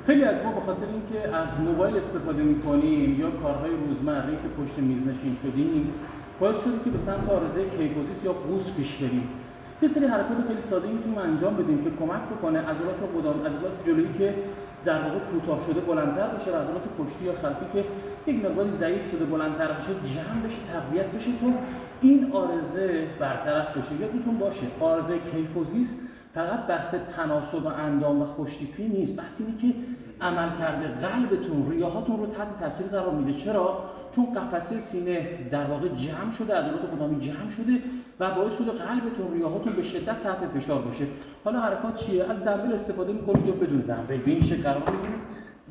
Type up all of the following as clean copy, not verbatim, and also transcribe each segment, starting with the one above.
خیلی از ما به خاطر اینکه از موبایل استفاده می‌کنیم یا کارهای روزمره که پشت میز نشین شدیم، باعث شده که به سمت آرزه کیفوزیس یا قوس پیش بریم. یه سری حرکات خیلی ساده میتونیم انجام بدیم که کمک بکنه عضلات قدام، عضلات جلویی که در واقع کوتاه شده بلندتر بشه و عضلات پشتی یا خلفی که یک مقداری ضعیف شده بلندتر بشه، جمع بشه، تقویت بشه تا این آرزه برطرف بشه. یادتون باشه آرزه کیفوزیس فقط بحث تناسب اندام و خوش‌تیپی نیست، بحث اینه که عملکرد قلبتون، ریه‌هاتون رو تحت تاثیر قرار میده. چرا؟ چون قفسه سینه در واقع جمع شده، عضلات قدامی جمع شده و باعث شده قلبتون، ریه‌هاتون به شدت تحت فشار باشه. حالا حرکات چیه؟ از دمبل استفاده می‌کنید یا بدون دمبل. به این شکل قرار بگیرید.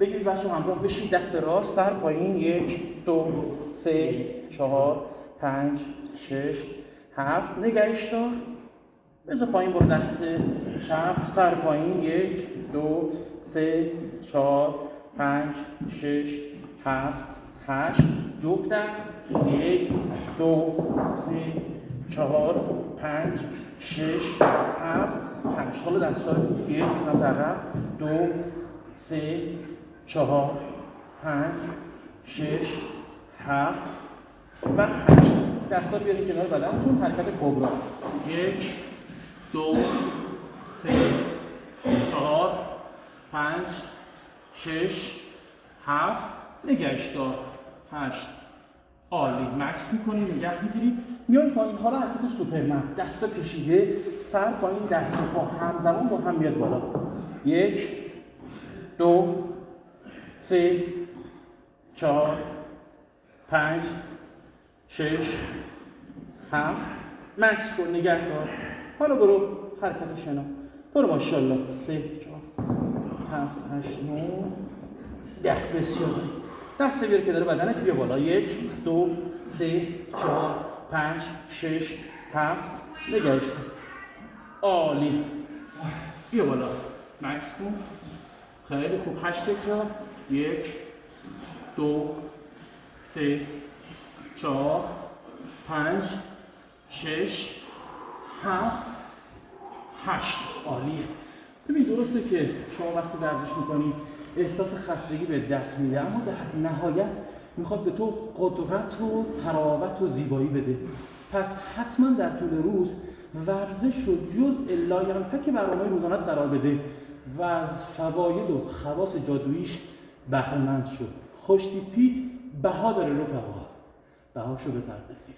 بگیرید بچه‌ها همراه بشید، دست راست، سر پایین، 1 2 3 4 5 6 7 نگهش دار. بذار پایین، برو دست چپ، سر پایین، 1 2 3 4 5 6 7 8 جفت دست، 1 2 3 4 5 6 7 8. حالا دستا رو بیارید سمت عقب، 2 3 4 5 6 7 و 8. دستا رو بیارید کنار بدنتون. حرکت کبرا، 1 2 3 4 5 6 7 نگهش دار، 8. عالی. مکس میکنید، نگه میگیرید، میایید پایین. حالا حرکت سوپرمن، دستا کشیده، سر پایین، دست و پا همزمان با هم میاد بالا. 1 2 3 4 5 6 7 مکس کن، نگه دار. حالا برو حرکت شنا، برو ماشاءالله. 3 4 7 8 9 10. بسیار. دست بیار که داره بدنت، بیا بالا. 1 2 3 4 5 6 7 نگهش دار. عالی. بیا بالا، مکس کن. خیلی خوب. 8 تکرار. 1 2 3 4 5 6 7 8. عالیه. ببین درسته که شما وقتی ورزش میکنی احساس خستگی به دست میده، اما در نهایت میخواد به تو قدرت و تراوت و زیبایی بده. پس حتما در طول روز ورزش رو جزء لاینفک برنامه روزانه قرار بده و از فواید و خواص جادوییش بهره مند شو. خوش‌تیپی بها داره رفقا، بهاشو بپردازید.